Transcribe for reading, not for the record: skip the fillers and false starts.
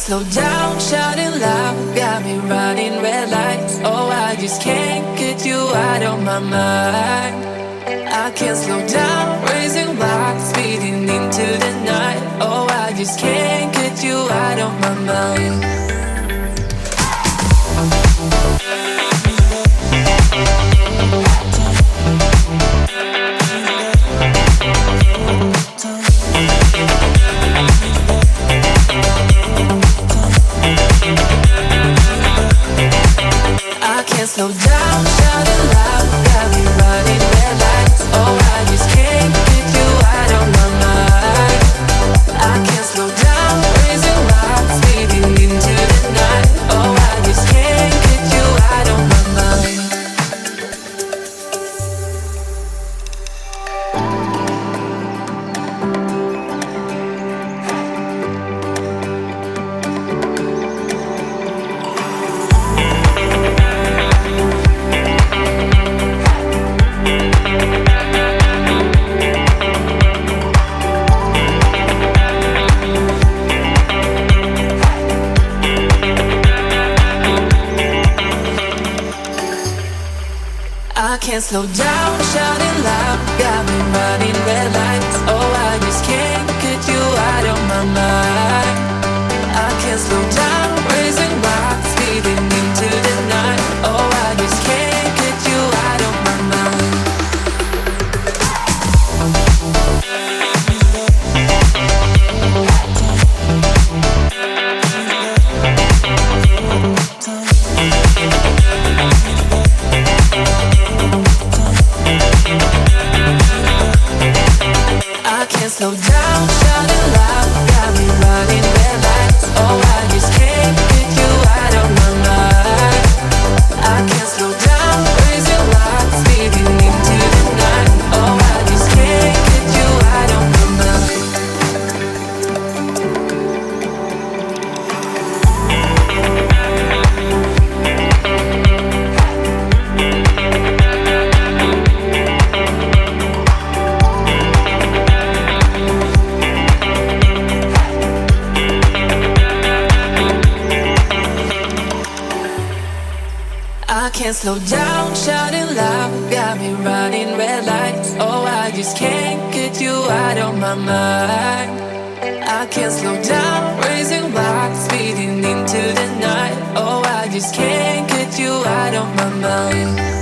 slow down, shouting loud, got me running red lights. Oh, I just can't get you out of my mind. I can't slow down, raising wild, speeding into the night. Oh, I just can't get you out of my mind. I can't slow down, shouting loud, got me running red lights. Oh, I just can't get you out of my mind. I can't slow down, raising wild, speeding into the night. Oh, I just can't get you out of my mind. I can't slow down, shouting loud, got me running red lights. Oh, I just can't get you out of my mind. I can't slow down, raising wild, speeding into the night. Oh, I just can't get you out of my mind. I can't slow down, shouting loud, got me running red lights. Oh, I just can't get you out of my mind. I can't slow down, raising wild, speeding into the night. Oh, I just can't get you out of my mind. I can't slow down, shouting loud, got me running red lights. Oh, I just can't get you out of my mind. I can't slow down, raising wild, speeding into the night. Oh, I just can't get you out of my mind.